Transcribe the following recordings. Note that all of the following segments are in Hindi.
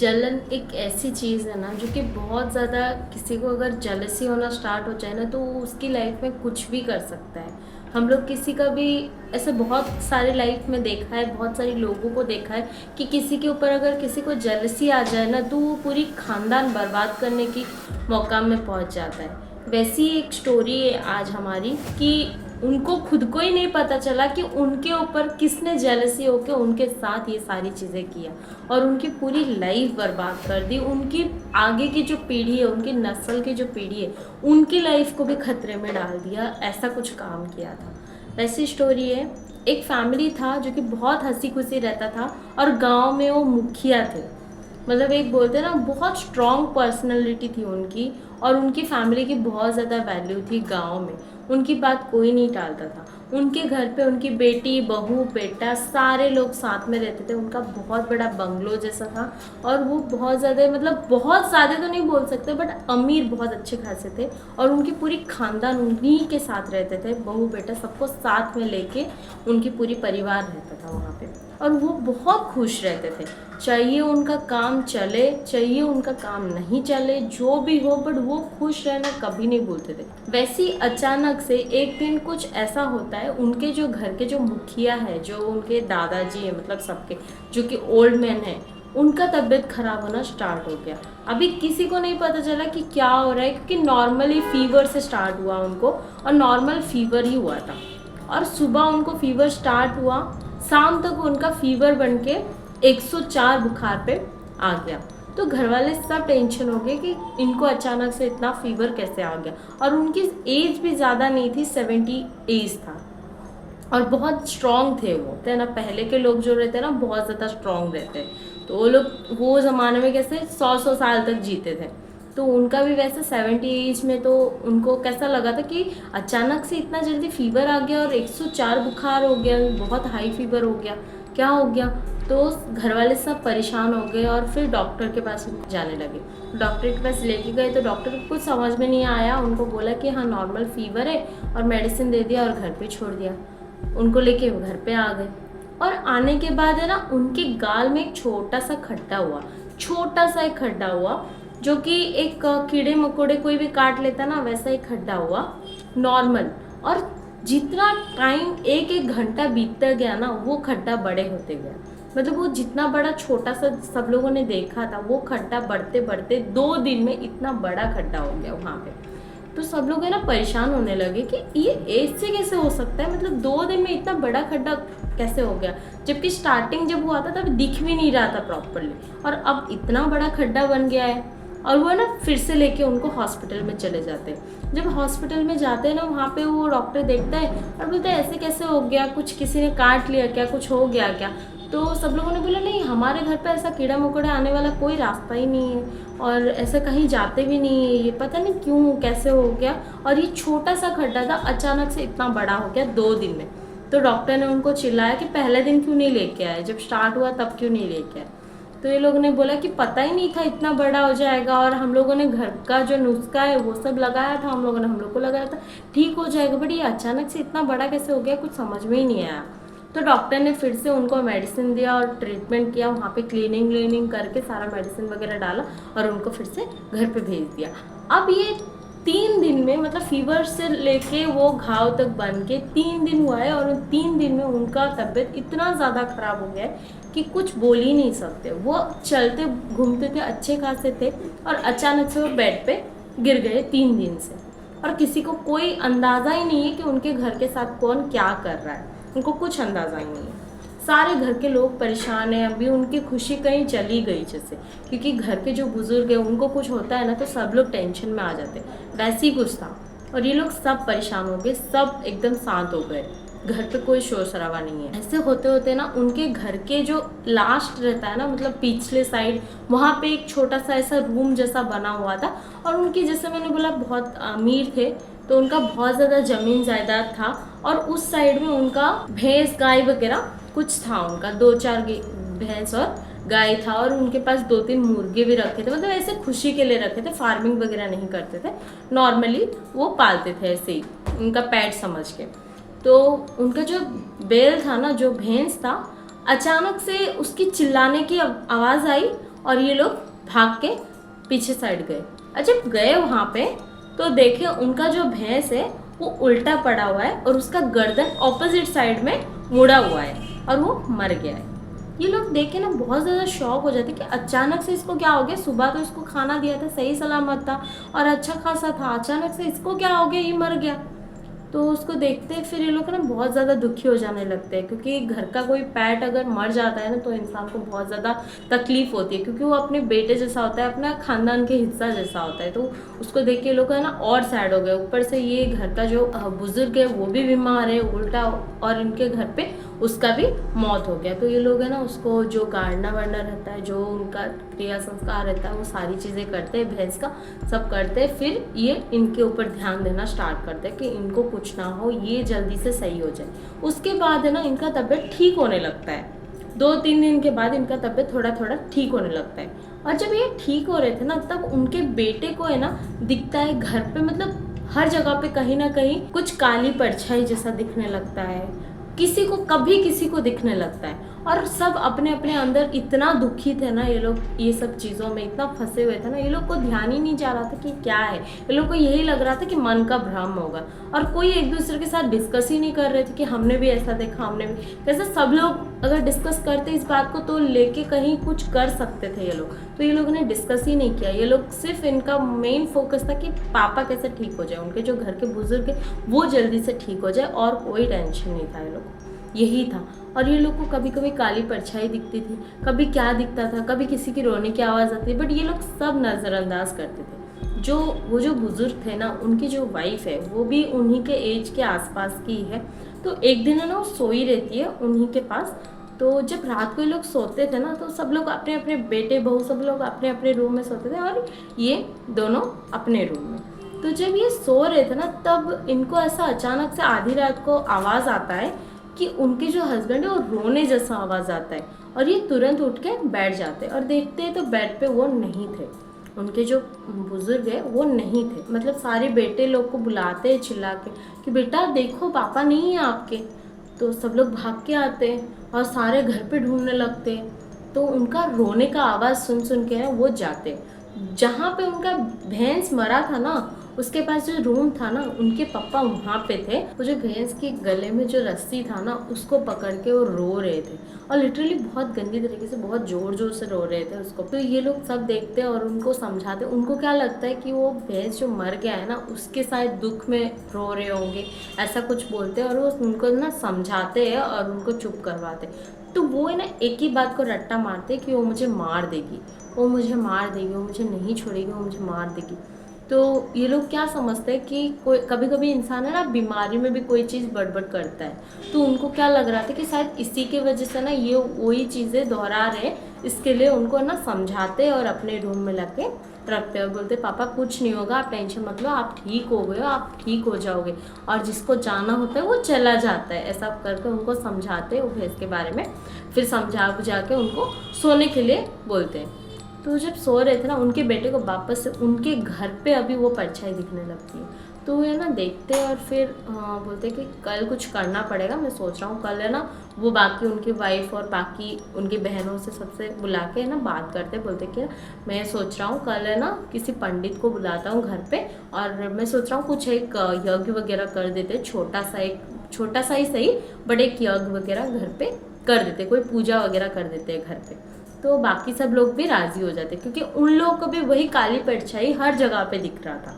जलन एक ऐसी चीज़ है ना जो कि बहुत ज़्यादा किसी को अगर जेलसी होना स्टार्ट हो जाए ना तो वो उसकी लाइफ में कुछ भी कर सकता है। हम लोग किसी का भी ऐसे बहुत सारे लाइफ में देखा है, बहुत सारे लोगों को देखा है कि किसी के ऊपर अगर किसी को जेलसी आ जाए ना तो वो पूरी खानदान बर्बाद करने की मौका में पहुंच जाता है। वैसी एक स्टोरी है आज हमारी कि उनको खुद को ही नहीं पता चला कि उनके ऊपर किसने जेलसी होकर उनके साथ ये सारी चीज़ें किया और उनकी पूरी लाइफ बर्बाद कर दी। उनकी आगे की जो पीढ़ी है, उनकी नस्ल की जो पीढ़ी है, उनकी लाइफ को भी खतरे में डाल दिया। ऐसा कुछ काम किया था। वैसी स्टोरी है। एक फैमिली था जो कि बहुत हंसी खुशी रहता था और गांव में वो मुखिया थे। मतलब एक बोलते हैं ना, बहुत स्ट्रॉन्ग पर्सनैलिटी थी उनकी और उनकी फैमिली की बहुत ज़्यादा वैल्यू थी गांव में। उनकी बात कोई नहीं टालता था। उनके घर पे उनकी बेटी, बहू, बेटा सारे लोग साथ में रहते थे। उनका बहुत बड़ा बंगलो जैसा था और वो बहुत ज़्यादा, मतलब बहुत ज़्यादा तो नहीं बोल सकते बट अमीर बहुत अच्छे खासे थे। और उनकी पूरी खानदान उन्हीं के साथ रहते थे, बहू बेटा सबको साथ में लेके उनकी पूरी परिवार रहता था वहाँ पे। और वो बहुत खुश रहते थे, चाहिए उनका काम चले चाहिए उनका काम नहीं चले, जो भी हो, बट वो खुश रहना कभी नहीं भूलते थे। वैसे ही अचानक से एक दिन कुछ ऐसा होता है, उनके जो घर के जो मुखिया है, जो उनके दादाजी है, मतलब सबके जो कि ओल्ड मैन है, उनका तबीयत खराब होना स्टार्ट हो गया। अभी किसी को नहीं पता चला कि क्या हो रहा है, क्योंकि नॉर्मली फीवर से स्टार्ट हुआ उनको और नॉर्मल फीवर ही हुआ था। और सुबह उनको फीवर स्टार्ट हुआ, शाम तक उनका फीवर बन के 104 बुखार पे आ गया। तो घर वाले सब टेंशन हो गए कि इनको अचानक से इतना फीवर कैसे आ गया। और उनकी एज भी ज़्यादा नहीं थी, 70 एज था और बहुत स्ट्रॉन्ग थे वो, है ना। पहले के लोग जो रहते हैं ना बहुत ज़्यादा स्ट्रॉन्ग रहते हैं, तो वो लोग वो ज़माने में कैसे 100 साल तक जीते थे। तो उनका भी वैसे 70 एज में, तो उनको कैसा लगा था कि अचानक से इतना जल्दी फीवर आ गया और 104 बुखार हो गया, बहुत हाई फीवर हो गया, क्या हो गया। तो घर वाले सब परेशान हो गए और फिर डॉक्टर के पास जाने लगे। डॉक्टर के पास लेके गए तो डॉक्टर को कुछ समझ में नहीं आया। उनको बोला कि हाँ नॉर्मल फीवर है और मेडिसिन दे दिया और घर पे छोड़ दिया। उनको लेके घर पे आ गए और आने के बाद है ना, उनके गाल में एक छोटा सा खड्डा हुआ, छोटा सा एक खड्डा हुआ, जो कि एक कीड़े मकोड़े कोई भी काट लेता ना, वैसा एक खड्डा हुआ नॉर्मल। और जितना टाइम एक एक घंटा बीतता गया ना, वो खड्डा बड़े होते गया। मतलब वो जितना बड़ा छोटा सा सब लोगों ने देखा था, वो खड्डा बढ़ते बढ़ते 2 दिन में इतना बड़ा खड्डा हो गया वहाँ पे। तो सब लोग है ना परेशान होने लगे कि ये एज से कैसे हो सकता है, मतलब 2 दिन में इतना बड़ा खड्डा कैसे हो गया, जबकि स्टार्टिंग जब हुआ था तब दिख भी नहीं रहा था प्रॉपरली और अब इतना बड़ा खड्डा बन गया है। और वो ना फिर से लेके उनको हॉस्पिटल में चले जाते हैं। जब हॉस्पिटल में जाते हैं ना, वहाँ पे वो डॉक्टर देखता है और बोलता है ऐसे कैसे हो गया, कुछ किसी ने काट लिया क्या, कुछ हो गया क्या। तो सब लोगों ने बोला नहीं, हमारे घर पे ऐसा कीड़ा मकोड़ा आने वाला कोई रास्ता ही नहीं है और ऐसा कहीं जाते भी नहीं है, ये पता नहीं क्यों कैसे हो गया। और ये छोटा सा खड्डा था, अचानक से इतना बड़ा हो गया 2 दिन में। तो डॉक्टर ने उनको चिल्लाया कि पहले दिन क्यों नहीं लेके आए, जब स्टार्ट हुआ तब क्यों नहीं लेके आए। तो ये लोगों ने बोला कि पता ही नहीं था इतना बड़ा हो जाएगा और हम लोगों ने घर का जो नुस्खा है वो सब लगाया था, हम लोगों ने हम लोग को लगाया था ठीक हो जाएगा, बट ये अचानक से इतना बड़ा कैसे हो गया, कुछ समझ में ही नहीं आया। तो डॉक्टर ने फिर से उनको मेडिसिन दिया और ट्रीटमेंट किया, वहाँ पे क्लीनिंग करके सारा मेडिसिन वगैरह डाला और उनको फिर से घर पे भेज दिया। अब ये 3 दिन में, मतलब फीवर से लेके वो घाव तक बन के 3 दिन हुआ है और उन 3 दिन में उनका तबीयत इतना ज़्यादा ख़राब हो गया है कि कुछ बोल ही नहीं सकते। वो चलते घूमते थे, अच्छे खासे थे और अचानक से वो बेड पे गिर गए 3 दिन से। और किसी को कोई अंदाज़ा ही नहीं है कि उनके घर के साथ कौन क्या कर रहा है, उनको कुछ अंदाज़ा ही नहीं है। सारे घर के लोग परेशान हैं। अभी उनकी खुशी कहीं चली गई जैसे, क्योंकि घर के जो बुजुर्ग हैं उनको कुछ होता है ना तो सब लोग टेंशन में आ जाते, वैसे ही कुछ था। और ये लोग सब परेशान हो गए, सब एकदम शांत हो गए, घर पे कोई शोर शराबा नहीं है। ऐसे होते होते ना उनके घर के जो लास्ट रहता है ना, मतलब पिछले साइड, वहाँ पे एक छोटा सा ऐसा रूम जैसा बना हुआ था। और उनकी, जैसे मैंने बोला, बहुत अमीर थे तो उनका बहुत ज़्यादा ज़मीन जायदाद था और उस साइड में उनका भैंस गाय वगैरह कुछ था, उनका 2-4 भैंस और गाय था और उनके पास 2-3 मुर्गे भी रखे थे, मतलब ऐसे खुशी के लिए रखे थे, फार्मिंग वगैरह नहीं करते थे, नॉर्मली वो पालते थे ऐसे ही उनका पेट समझ के। तो उनका जो बैल था ना, जो भैंस था, अचानक से उसकी चिल्लाने की आवाज़ आई और ये लोग भाग के पीछे साइड गए। और जब गए वहाँ पे तो देखे उनका जो भैंस है वो उल्टा पड़ा हुआ है और उसका गर्दन ऑपोजिट साइड में मुड़ा हुआ है और वो मर गया है। ये लोग देख के ना बहुत ज़्यादा शॉक हो जाते कि अचानक से इसको क्या हो गया। सुबह तो इसको खाना दिया था, सही सलामत था और अच्छा खासा था, अचानक से इसको क्या हो गया, ये मर गया। तो उसको देखते फिर ये लोग ना बहुत ज़्यादा दुखी हो जाने लगते हैं, क्योंकि घर का कोई पैट अगर मर जाता है ना तो इंसान को बहुत ज़्यादा तकलीफ होती है, क्योंकि वो अपने बेटे जैसा होता है, अपना खानदान के हिस्सा जैसा होता है। तो उसको देख के लोग है ना और सैड हो गए। ऊपर से ये घर का जो बुजुर्ग है वो भी बीमार है उल्टा, और इनके घर पे उसका भी मौत हो गया। तो ये लोग है ना उसको जो गाड़ना वाड़ना रहता है, जो उनका क्रिया संस्कार रहता है, वो सारी चीज़ें करते हैं, भैंस का सब करते हैं। फिर ये इनके ऊपर ध्यान देना स्टार्ट करते हैं कि इनको कुछ ना हो, ये जल्दी से सही हो जाए। उसके बाद है ना इनका तबीयत ठीक होने लगता है। 2-3 दिन के बाद इनका तबीयत थोड़ा थोड़ा ठीक होने लगता है। और जब ये ठीक हो रहे थे ना तब उनके बेटे को है ना दिखता है घर पे, मतलब हर जगह पे कहीं ना कहीं कुछ काली परछाई जैसा दिखने लगता है, किसी को कभी किसी को दिखने लगता है। और सब अपने अपने अंदर इतना दुखी थे ना ये लोग, ये सब चीज़ों में इतना फंसे हुए थे ना, ये लोग को ध्यान ही नहीं जा रहा था कि क्या है। ये लोग को यही लग रहा था कि मन का भ्रम होगा, और कोई एक दूसरे के साथ डिस्कस ही नहीं कर रहे थे कि हमने भी ऐसा देखा, हमने भी। वैसे सब लोग अगर डिस्कस करते इस बात को तो लेके कहीं कुछ कर सकते थे ये लोग, तो ये लोगों ने डिस्कस ही नहीं किया। ये लोग सिर्फ इनका मेन फोकस था कि पापा कैसे ठीक हो जाए, उनके जो घर के बुजुर्ग है वो जल्दी से ठीक हो जाए, और कोई टेंशन नहीं था ये लोग, यही था। और ये लोग को कभी कभी काली परछाई दिखती थी, कभी क्या दिखता था, कभी किसी की रोने की आवाज़ आती, बट ये लोग सब नज़रअंदाज करते थे। वो जो बुजुर्ग थे ना, उनकी जो वाइफ है वो भी उन्हीं के एज के आसपास की है। तो एक दिन है ना वो सोई रहती है उन्हीं के पास। तो जब रात को ये लोग सोते थे ना तो सब लोग अपने अपने बेटे बहू सब लोग अपने अपने रूम में सोते थे, और ये दोनों अपने रूम में। तो जब ये सो रहे थे ना तब इनको ऐसा अचानक से आधी रात को आवाज़ आता है कि उनके जो हस्बैंड है वो रोने जैसा आवाज़ आता है, और ये तुरंत उठ के बैठ जाते हैं और देखते हैं तो बेड पे वो नहीं थे, उनके जो बुजुर्ग है वो नहीं थे। मतलब सारे बेटे लोग को बुलाते हैं चिल्ला के कि बेटा देखो पापा नहीं है आपके। तो सब लोग भाग के आते हैं और सारे घर पे ढूंढने लगते हैं। तो उनका रोने का आवाज़ सुन सुन के वो जाते, जहाँ पे उनका भैंस मरा था ना उसके पास जो रूम था ना, उनके पापा वहाँ पे थे। वो जो भैंस के गले में जो रस्सी था ना उसको पकड़ के वो रो रहे थे, और लिटरली बहुत गंदी तरीके से बहुत जोर जोर से रो रहे थे उसको। तो ये लोग सब देखते और उनको समझाते। उनको क्या लगता है कि वो भैंस जो मर गया है ना उसके शायद दुख में रो रहे होंगे, ऐसा कुछ बोलते हैं, और वो उनको ना समझाते हैं और उनको चुप करवाते। तो वो है ना एक ही बात को रट्टा मारते कि वो मुझे मार देगी, वो मुझे मार देगी, वो मुझे नहीं छोड़ेगी, वो मुझे मार देगी। तो ये लोग क्या समझते हैं कि कोई कभी कभी इंसान है ना बीमारी में भी कोई चीज़ बड़बड़ करता है, तो उनको क्या लग रहा था कि शायद इसी की वजह से ना ये वही चीज़ें दोहरा रहे, इसके लिए उनको ना समझाते और अपने रूम में लाके रखते और बोलते पापा कुछ नहीं होगा, आप टेंशन मत लो, आप ठीक हो गए हो, आप ठीक हो जाओगे, और जिसको जाना होता है वो चला जाता है। ऐसा करके उनको समझाते वो भैंस के बारे में, फिर समझा बुझा के उनको सोने के लिए बोलते हैं। तो जब सो रहे थे ना उनके बेटे को वापस से उनके घर पे अभी वो परछाई दिखने लगती है। तो वो है ना देखते हैं और फिर बोलते कि कल कुछ करना पड़ेगा। मैं सोच रहा हूँ कल है ना वो बाकी उनकी वाइफ और बाकी उनकी बहनों से सबसे बुला के है ना बात करते, बोलते कि मैं सोच रहा हूँ कल है ना किसी पंडित को बुलाता हूँ घर पे, और मैं सोच रहा हूँ कुछ एक यज्ञ वगैरह कर देते, छोटा सा ही सही, बट एक यज्ञ वगैरह घर पे कर देते, कोई पूजा वगैरह कर देते हैं घर पे। तो बाकी सब लोग भी राज़ी हो जाते, क्योंकि उन लोगों को भी वही काली परछाई हर जगह पे दिख रहा था।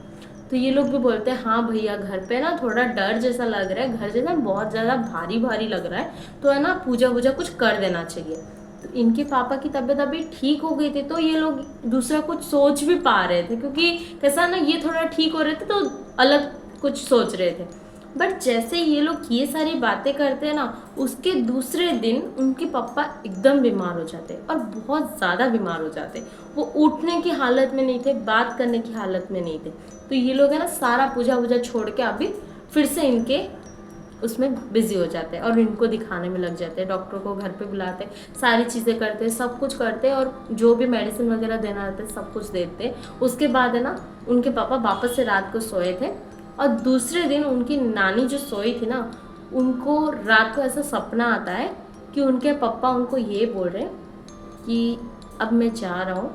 तो ये लोग भी बोलते हैं हाँ भैया घर पे ना थोड़ा डर जैसा लग रहा है, घर जैसा बहुत ज़्यादा भारी भारी लग रहा है, तो है ना पूजा वूजा कुछ कर देना चाहिए। तो इनके पापा की तबीयत अभी ठीक हो गई थी, तो ये लोग दूसरा कुछ सोच भी पा रहे थे, क्योंकि कैसा ना ये थोड़ा ठीक हो रहे थे तो अलग कुछ सोच रहे थे। बट जैसे ये लोग ये सारी बातें करते हैं ना उसके दूसरे दिन उनके पापा एकदम बीमार हो जाते और बहुत ज़्यादा बीमार हो जाते। वो उठने की हालत में नहीं थे, बात करने की हालत में नहीं थे। तो ये लोग है ना सारा पूजा वूजा छोड़ के अभी फिर से इनके उसमें बिजी हो जाते हैं और इनको दिखाने में लग जाते हैं, डॉक्टर को घर पे बुलाते, सारी चीज़ें करते, सब कुछ करते और जो भी मेडिसिन वगैरह देना रहता है सब कुछ देते। उसके बाद है ना उनके पापा वापस से रात को सोए थे, और दूसरे दिन उनकी नानी जो सोई थी ना उनको रात को ऐसा सपना आता है कि उनके पापा उनको ये बोल रहे हैं कि अब मैं जा रहा हूँ,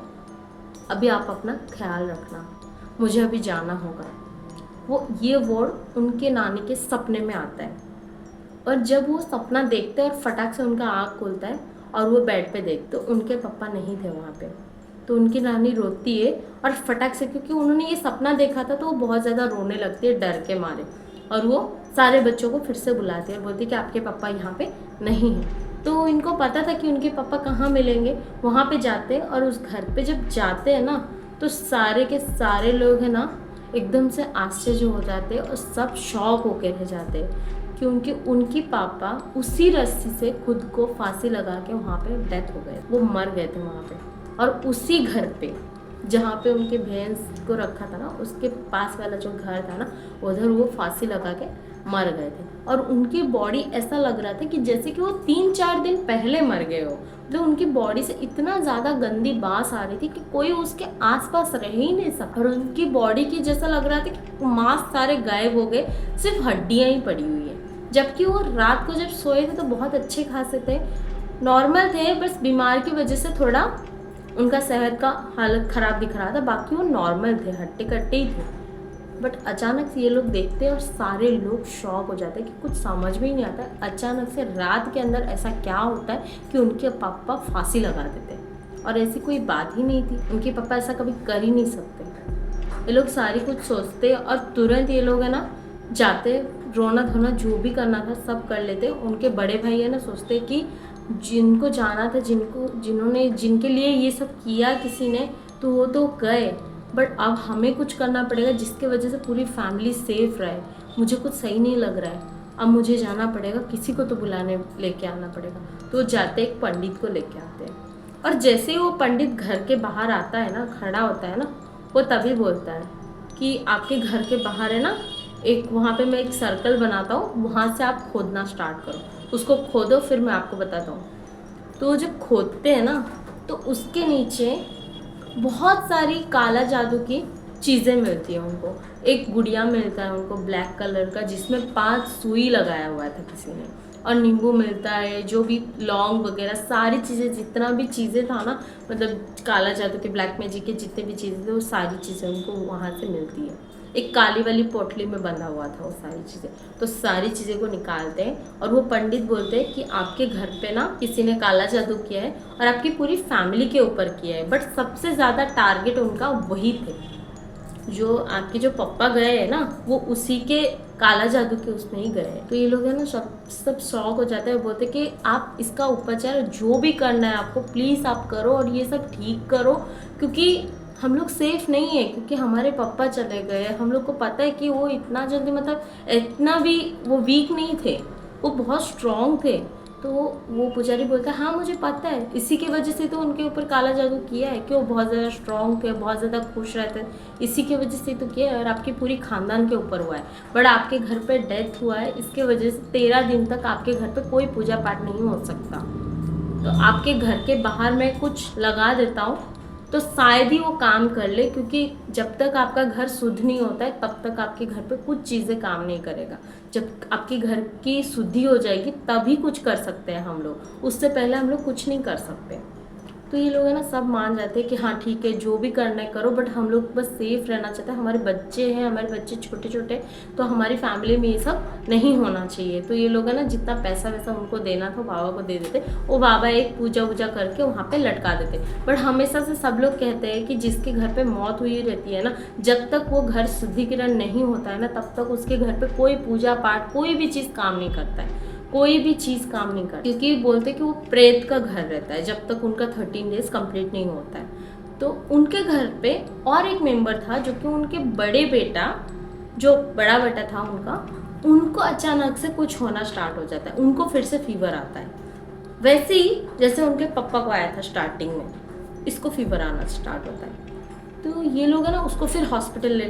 अभी आप अपना ख्याल रखना, मुझे अभी जाना होगा। वो ये वर्ड उनके नानी के सपने में आता है, और जब वो सपना देखते हैं और फटाक से उनका आँख खुलता है और वो बेड पे देखते, तो उनके पापा नहीं थे वहाँ पे। तो उनकी नानी रोती है और फटाक से, क्योंकि उन्होंने ये सपना देखा था, तो वो बहुत ज़्यादा रोने लगती है डर के मारे, और वो सारे बच्चों को फिर से बुलाती है और बोलती है कि आपके पापा यहाँ पे नहीं हैं। तो इनको पता था कि उनके पापा कहाँ मिलेंगे, वहाँ पे जाते हैं, और उस घर पे जब जाते हैं ना, तो सारे के सारे लोग हैं ना एकदम से आश्चर्य हो जाते हैं और सब शॉक होकर रह जाते हैं, क्योंकि उनकी पापा उसी रस्सी से खुद को फांसी लगा के वहाँ पे डेथ हो गए, वो मर गए थे वहाँ पे। और उसी घर पे जहाँ पे उनके भैंस को रखा था ना, उसके पास वाला जो घर था ना, उधर वो फांसी लगा के मर गए थे। और उनकी बॉडी ऐसा लग रहा था कि जैसे कि वो 3-4 दिन पहले मर गए हो। तो उनकी बॉडी से इतना ज़्यादा गंदी बांस आ रही थी कि कोई उसके आसपास रह ही नहीं सकता, और उनकी बॉडी की जैसा लग रहा था कि मांस सारे गायब हो गए, सिर्फ हड्डियाँ ही पड़ी हुई है। जबकि वो रात को जब सोए थे तो बहुत अच्छे खासे थे, नॉर्मल थे, बस बीमार की वजह से थोड़ा उनका सेहत का हालत ख़राब दिख रहा था, बाकी वो नॉर्मल थे, हट्टे कट्टे ही थे। बट अचानक से ये लोग देखते हैं और सारे लोग शॉक हो जाते हैं कि कुछ समझ में ही नहीं आता, अचानक से रात के अंदर ऐसा क्या होता है कि उनके पापा फांसी लगा देते हैं। और ऐसी कोई बात ही नहीं थी, उनके पापा ऐसा कभी कर ही नहीं सकते। ये लोग सारी कुछ सोचते और तुरंत ये लोग है ना जाते, रोना धोना जो भी करना था सब कर लेते। उनके बड़े भाई है ना सोचते कि जिनको जाना था, जिनके लिए ये सब किया किसी ने, तो वो तो गए, बट अब हमें कुछ करना पड़ेगा जिसके वजह से पूरी फैमिली सेफ रहे। मुझे कुछ सही नहीं लग रहा है, अब मुझे जाना पड़ेगा, किसी को तो बुलाने लेके आना पड़ेगा। तो जाते एक पंडित को लेके आते हैं, और जैसे ही वो पंडित घर के बाहर आता है ना, खड़ा होता है ना, वो तभी बोलता है कि आपके घर के बाहर है ना एक, वहाँ पे मैं एक सर्कल बनाता हूँ, वहाँ से आप खोदना स्टार्ट करो, उसको खोदो, फिर मैं आपको बताता हूँ। तो जब खोदते हैं ना, तो उसके नीचे बहुत सारी काला जादू की चीज़ें मिलती हैं उनको। एक गुड़िया मिलता है उनको ब्लैक कलर का, जिसमें 5 सुई लगाया हुआ था किसी ने, और नींबू मिलता है, जो भी लौंग वगैरह सारी चीज़ें, जितना भी चीज़ें था ना, मतलब काला जादू के, ब्लैक मैजिक के जितने भी चीज़ें थे, वो सारी चीज़ें उनको वहाँ से मिलती है। एक काली वाली पोटली में बंधा हुआ था वो सारी चीज़ें। तो सारी चीज़ें को निकालते हैं, और वो पंडित बोलते हैं कि आपके घर पे ना किसी ने काला जादू किया है और आपकी पूरी फैमिली के ऊपर किया है, बट सबसे ज़्यादा टारगेट उनका वही थे। जो आपके जो पापा गए हैं ना, वो उसी के काला जादू के उसमें ही गए। तो ये लोग है ना सब शौक हो जाते हैं, बोलते कि आप इसका उपचार जो भी करना है आपको, प्लीज़ आप करो और ये सब ठीक करो, क्योंकि हम लोग सेफ नहीं है, क्योंकि हमारे पापा चले गए। हम लोग को पता है कि वो इतना जल्दी, मतलब इतना भी वो वीक नहीं थे, वो बहुत स्ट्रॉन्ग थे। तो वो पुजारी बोलता है हाँ मुझे पता है, इसी की वजह से तो उनके ऊपर काला जादू किया है, कि वो बहुत ज़्यादा स्ट्रॉन्ग थे, बहुत ज़्यादा खुश रहते, इसी की वजह से तो किया है, और आपकी पूरी खानदान के ऊपर हुआ है। बट आपके घर पे डेथ हुआ है, इसके वजह से 13 दिन तक आपके घर पे कोई पूजा पाठ नहीं हो सकता। तो आपके घर के बाहर मैं कुछ लगा देता हूँ, तो शायद ही वो काम कर ले, क्योंकि जब तक आपका घर शुद्ध नहीं होता है तब तक आपके घर पे कुछ चीज़ें काम नहीं करेगा। जब आपके घर की शुद्धि हो जाएगी तभी कुछ कर सकते हैं हम लोग, उससे पहले हम लोग कुछ नहीं कर सकते। तो ये लोग है ना सब मान जाते हैं कि हाँ ठीक है, जो भी करना है करो, बट हम लोग बस सेफ रहना चाहते हैं। हमारे बच्चे हैं, हमारे बच्चे छोटे छोटे, तो हमारी फैमिली में ये सब नहीं होना चाहिए। तो ये लोग है ना जितना पैसा वैसा उनको देना था बाबा को दे देते, वो बाबा एक पूजा वूजा करके वहाँ पे लटका देते। बट हमेशा से सब लोग कहते हैं कि जिसके घर पे मौत हुई रहती है ना, जब तक वो घर शुद्धिकरण नहीं होता है ना, तब तक उसके घर पे कोई पूजा पाठ कोई भी चीज़ काम नहीं करता है, कोई भी चीज़ काम नहीं करती, क्योंकि बोलते कि वो प्रेत का घर रहता है जब तक उनका 13 डेज कंप्लीट नहीं होता है। तो उनके घर पे और एक मेंबर था, जो कि उनके बड़े बेटा, जो बड़ा बेटा था उनको अचानक से कुछ होना स्टार्ट हो जाता है, उनको फिर से फीवर आता है। वैसे ही जैसे उनके पापा को आया था स्टार्टिंग में, इसको फीवर आना स्टार्ट होता है। तो ये लोग है ना उसको फिर हॉस्पिटल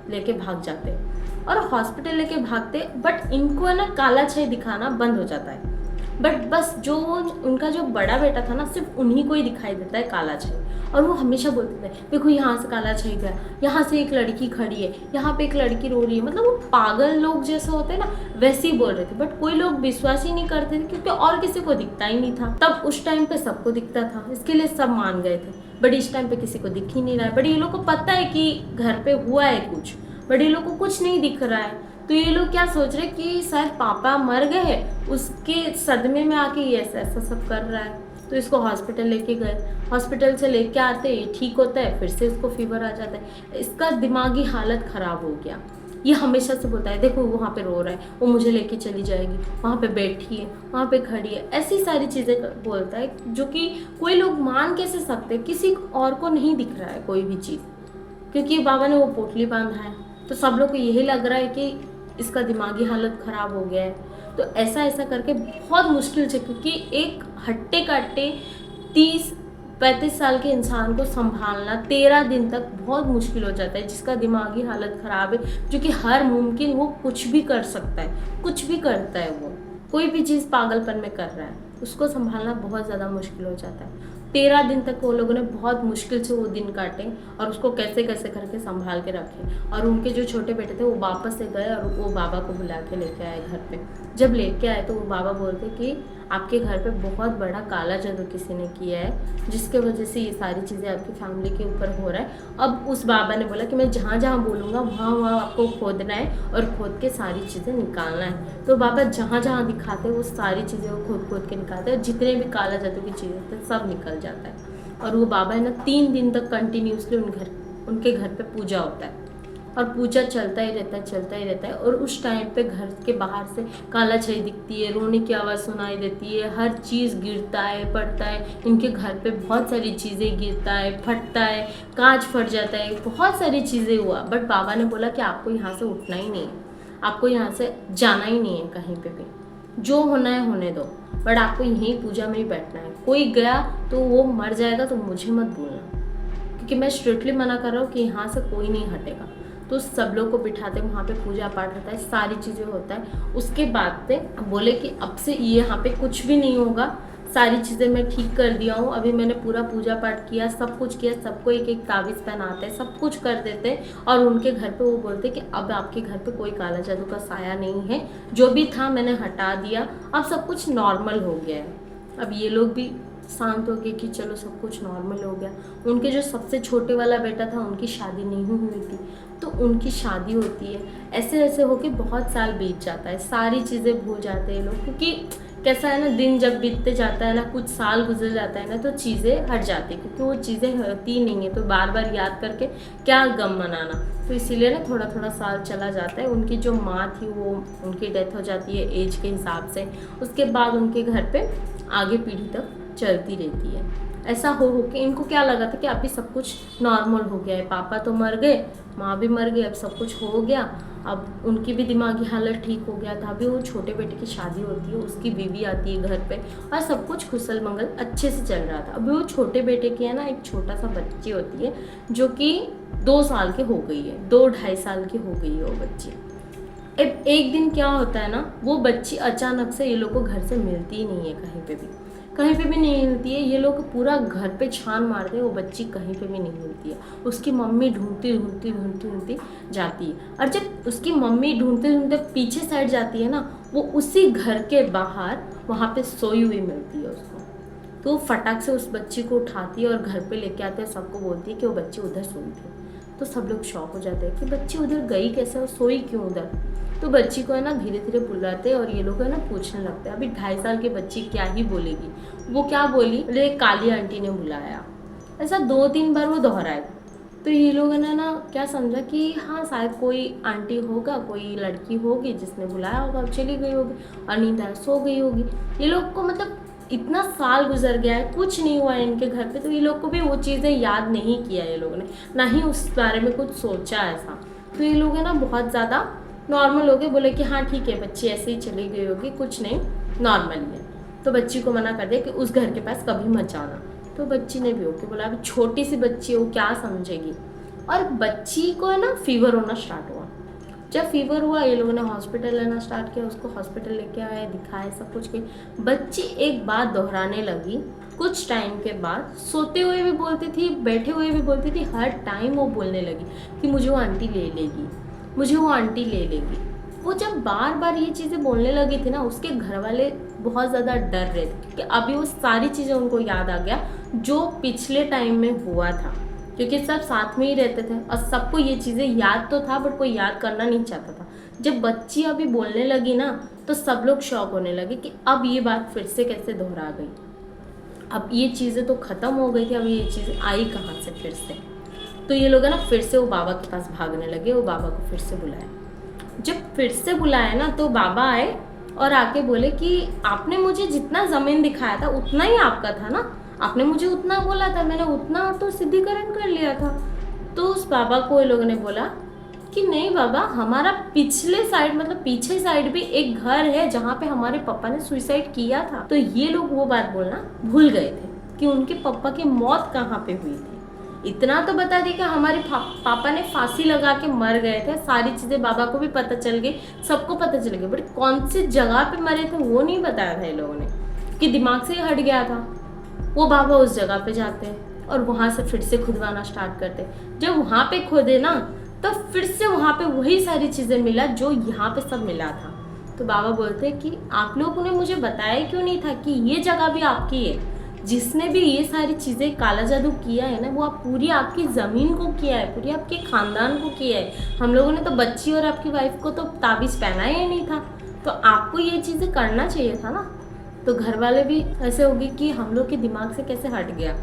लेके भाग जाते हैं, और हॉस्पिटल लेके भागते, बट इनको है ना काला छाई दिखाना बंद हो जाता है। बट बस जो उनका जो बड़ा बेटा था ना, सिर्फ उन्हीं को ही दिखाई देता है काला छाई, और वो हमेशा बोलते थे देखो यहाँ से काला छई गया, यहाँ से एक लड़की खड़ी है, यहाँ पे एक लड़की रो रही है। मतलब वो पागल लोग जैसे होते हैं ना, वैसे ही बोल रहे थे। बट कोई लोग विश्वास ही नहीं करते थे क्योंकि और किसी को दिखता ही नहीं था। तब उस टाइम पे सबको दिखता था, इसके लिए सब मान गए थे। बट इस टाइम पे किसी को दिख ही नहीं रहा है। बट ये लोग को पता है कि घर पे हुआ है कुछ, बट ये लोग को कुछ नहीं दिख रहा है। तो ये लोग क्या सोच रहे कि शायद पापा मर गए, उसके सदमे में आके ये ऐसा ऐसा सब कर रहा है। तो इसको हॉस्पिटल लेके गए, हॉस्पिटल से लेके आते ये ठीक होता है, फिर से इसको फीवर आ जाता है। इसका दिमागी हालत ख़राब हो गया। ये हमेशा से बोलता है देखो वहाँ पे रो रहा है, वो मुझे लेके चली जाएगी, वहाँ पे बैठी है, वहाँ पे खड़ी है, ऐसी सारी चीज़ें बोलता है जो कि कोई लोग मान कैसे सकते, किसी और को नहीं दिख रहा है कोई भी चीज़, क्योंकि बाबा ने वो पोटली बांधा है। तो सब लोग को यही लग रहा है कि इसका दिमागी हालत ख़राब हो गया है। तो ऐसा ऐसा करके बहुत मुश्किल से, क्योंकि एक हट्टे कट्टे 30-35 साल के इंसान को संभालना 13 दिन तक बहुत मुश्किल हो जाता है, जिसका दिमागी हालत ख़राब है, जो कि हर मुमकिन वो कुछ भी कर सकता है, कुछ भी करता है, वो कोई भी चीज़ पागलपन में कर रहा है, उसको संभालना बहुत ज़्यादा मुश्किल हो जाता है। 13 दिन तक वो लोगों ने बहुत मुश्किल से वो दिन काटे और उसको कैसे कैसे करके संभाल के रखे। और उनके जो छोटे बेटे थे वो वापस से गए और वो बाबा को बुला के लेके आए घर पे। जब लेके आए तो वो बाबा बोलते कि आपके घर पे बहुत बड़ा काला जादू किसी ने किया है, जिसके वजह से ये सारी चीज़ें आपकी फैमिली के ऊपर हो रहा है। अब उस बाबा ने बोला कि मैं जहाँ जहाँ बोलूँगा वहाँ वहाँ आपको खोदना है और खोद के सारी चीज़ें निकालना है। तो बाबा जहाँ जहाँ दिखाते वो सारी चीज़ें वो खोद खोद के निकालते हैं, और जितने भी काला जादू की चीज़ें थे सब निकल जाता है। और वो बाबा है ना 3 दिन तक कंटिन्यूसली उनके घर पे पूजा होता है, और पूजा चलता ही रहता है, चलता ही रहता है। और उस टाइम पे घर के बाहर से काला छई दिखती है, रोने की आवाज़ सुनाई देती है, हर चीज़ गिरता है, पड़ता है। इनके घर पे बहुत सारी चीज़ें गिरता है, फटता है, कांच फट जाता है, बहुत सारी चीज़ें हुआ। बट बाबा ने बोला कि आपको यहाँ से उठना ही नहीं है, आपको यहाँ से जाना ही नहीं है कहीं पे भी, जो होना है होने दो, बट आपको यहीं पूजा में ही बैठना है। कोई गया तो वो मर जाएगा, तो मुझे मत बोलना, क्योंकि मैं स्ट्रिक्टली मना कर रहा हूँ कि यहाँ से कोई नहीं हटेगा। तो सब लोग को बिठाते, वहाँ पे पूजा पाठ होता है, सारी चीज़ें होता है। उसके बाद से बोले कि अब से ये यहाँ पे कुछ भी नहीं होगा, सारी चीज़ें मैं ठीक कर दिया हूँ, अभी मैंने पूरा पूजा पाठ किया, सब कुछ किया, सबको एक एक ताबीज़ पहनाते हैं, सब कुछ कर देते हैं। और उनके घर पे वो बोलते कि अब आपके घर पे कोई काला जादू का साया नहीं है, जो भी था मैंने हटा दिया, अब सब कुछ नॉर्मल हो गया है। अब ये लोग भी शांत हो गए कि चलो सब कुछ नॉर्मल हो गया। उनके जो सबसे छोटे वाला बेटा था उनकी शादी नहीं हुई थी, तो उनकी शादी होती है। ऐसे ऐसे होके बहुत साल बीत जाता है, सारी चीज़ें भूल जाते हैं लोग, क्योंकि कैसा है ना, दिन जब बीतते जाता है ना, कुछ साल गुजर जाता है ना, तो चीज़ें हट जाती है, क्योंकि वो चीज़ें होती नहीं है, तो बार बार याद करके क्या गम मनाना। तो इसीलिए ना थोड़ा थोड़ा साल चला जाता है। उनकी जो माँ थी वो उनकी डेथ हो जाती है एज के हिसाब से। उसके बाद उनके घर पे आगे पीढ़ी तक चलती रहती है। ऐसा हो के इनको क्या लगा था कि अभी सब कुछ नॉर्मल हो गया है, पापा तो मर गए, माँ भी मर गई, अब सब कुछ हो गया, अब उनकी भी दिमागी हालत ठीक हो गया था। अभी वो छोटे बेटे की शादी होती है, उसकी बीवी आती है घर पे, और सब कुछ खुशल मंगल अच्छे से चल रहा था। अभी वो छोटे बेटे की है ना एक छोटा सा बच्ची होती है, जो कि 2 साल की हो गई है, 2-2.5 साल की हो गई है वो बच्ची। एक दिन क्या होता है ना, वो बच्ची अचानक से ये लोग को घर से मिलती ही नहीं है, कहीं पे भी नहीं मिलती है। ये लोग पूरा घर पे छान मारते हैं, वो बच्ची कहीं पे भी नहीं मिलती है। उसकी मम्मी ढूंढती जाती है, और जब उसकी मम्मी ढूंढते पीछे साइड जाती है ना, वो उसी घर के बाहर वहाँ पे सोई हुई मिलती है उसको। तो वो फटाक से उस बच्ची को उठाती है और घर पे लेके आते हैं, सबको बोलती है कि वो बच्ची उधर सोई थी। तो सब लोग शॉक हो जाते हैं कि बच्ची उधर गई कैसे और सोई क्यों उधर। तो बच्ची को है ना धीरे धीरे बुलाते हैं, और ये लोग है ना पूछने लगते हैं। अभी 2.5 साल की बच्ची क्या ही बोलेगी, वो क्या बोली, अरे काली आंटी ने बुलाया। ऐसा 2-3 बार वो दोहराया। तो ये लोग है ना क्या समझा कि हाँ शायद कोई आंटी होगा, कोई लड़की होगी जिसने बुलाया होगा, अब चली गई होगी, और नींद आया सो गई होगी। ये लोग को मतलब इतना साल गुजर गया है, कुछ नहीं हुआ है इनके घर पे, तो ये लोग को भी वो चीज़ें याद नहीं किया ये लोगों ने, ना ही उस बारे में कुछ सोचा ऐसा। तो ये लोग है ना बहुत ज़्यादा नॉर्मल हो गए, बोले कि हाँ ठीक है बच्ची ऐसे ही चली गई होगी, कुछ नहीं, नॉर्मल ही है। तो बच्ची को मना कर दिया कि उस घर के पास कभी मत जाना। तो बच्ची ने भी ओके बोला। अभी छोटी सी बच्ची है, वो क्या समझेगी। और बच्ची को है ना फीवर होना स्टार्ट हुआ, जब फीवर हुआ ये लोगों ने हॉस्पिटल लेना स्टार्ट किया, उसको हॉस्पिटल लेके आए, दिखाए, सब कुछ किया। बच्ची एक बात दोहराने लगी कुछ टाइम के बाद, सोते हुए भी बोलती थी, बैठे हुए भी बोलती थी, हर टाइम वो बोलने लगी कि मुझे वो आंटी ले लेगी, मुझे वो आंटी ले लेगी। वो जब बार बार ये चीज़ें बोलने लगी थी ना, उसके घर वाले बहुत ज़्यादा डर रहे थे क्योंकि अभी वो सारी चीज़ें उनको याद आ गया जो पिछले टाइम में हुआ था, क्योंकि सब साथ में ही रहते थे और सबको ये चीज़ें याद तो था बट कोई याद करना नहीं चाहता था। जब बच्ची अभी बोलने लगी ना तो सब लोग शॉक होने लगे कि अब ये बात फिर से कैसे दोहरा गई, अब ये चीज़ें तो ख़त्म हो गई थी, अब ये चीज़ें आई कहाँ से फिर से। तो ये लोग ना फिर से वो बाबा के पास भागने लगे, वो बाबा को फिर से बुलाया। जब फिर से बुलाया ना तो बाबा आए और आके बोले कि आपने मुझे जितना ज़मीन दिखाया था उतना ही आपका था ना, आपने मुझे उतना बोला था, मैंने उतना तो सिद्धिकरण कर लिया था। तो उस बाबा को ये लोगों ने बोला कि नहीं बाबा, हमारा पिछले साइड मतलब पीछे साइड भी एक घर है जहाँ पे हमारे पापा ने सुसाइड किया था। तो ये लोग वो बात बोलना भूल गए थे कि उनके पापा की मौत कहाँ पे हुई थी। इतना तो बता दी कि हमारे पापा ने फांसी लगा के मर गए थे, सारी चीज़ें बाबा को भी पता चल गई, सबको पता चल गई, बट कौन सी जगह पे मरे थे वो नहीं बताया था ये लोगों ने, कि दिमाग से ही हट गया था। वो बाबा उस जगह पे जाते और वहाँ से फिर से खुदवाना स्टार्ट करते। जब वहाँ पे खोदे ना तो फिर से वहाँ पे वही सारी चीज़ें मिला जो यहाँ पे सब मिला था। तो बाबा बोलते कि आप लोगों ने मुझे बताया क्यों नहीं था कि ये जगह भी आपकी है, जिसने भी ये सारी चीज़ें काला जादू किया है ना वो आप पूरी आपकी ज़मीन को किया है, पूरी आपके ख़ानदान को किया है। हम लोगों ने तो बच्ची और आपकी वाइफ को तो ताबीज़ पहनाया ही नहीं था, तो आपको ये चीज़ें करना चाहिए था ना। तो घर वाले भी ऐसे होगी कि हम लोग के दिमाग से कैसे हट गया,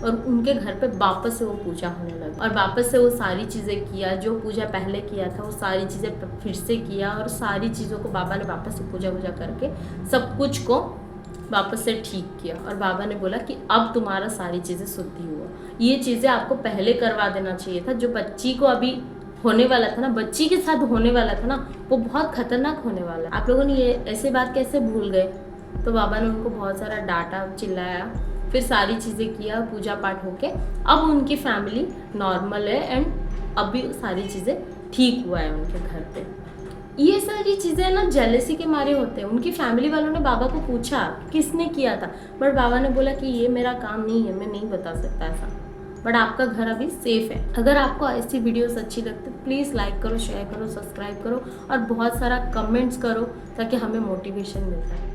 और उनके घर पे वापस से वो पूजा होने लगी और वापस से वो सारी चीज़ें किया जो पूजा पहले किया था, वो सारी चीज़ें फिर से किया और सारी चीज़ों को बाबा ने वापस से पूजा करके सब कुछ को वापस से ठीक किया। और बाबा ने बोला कि अब तुम्हारा सारी चीज़ें शुद्धि हुआ, ये चीज़ें आपको पहले करवा देना चाहिए था। जो बच्ची को अभी होने वाला था ना, बच्ची के साथ होने वाला था ना, वो बहुत खतरनाक होने वाला। आप लोगों ने ये ऐसी बात कैसे भूल गए। तो बाबा ने उनको बहुत सारा डांटा, चिल्लाया, फिर सारी चीज़ें किया, पूजा पाठ होके अब उनकी फैमिली नॉर्मल है एंड अभी सारी चीज़ें ठीक हुआ है उनके घर पे। ये सारी चीज़ें ना जेलसी के मारे होते हैं। उनकी फैमिली वालों ने बाबा को पूछा किसने किया था, बट बाबा ने बोला कि ये मेरा काम नहीं है, मैं नहीं बता सकता ऐसा, बट आपका घर अभी सेफ है। अगर आपको ऐसी वीडियोस अच्छी लगती है प्लीज़ लाइक करो, शेयर करो, सब्सक्राइब करो और बहुत सारा कमेंट्स करो ताकि हमें मोटिवेशन मिलता है।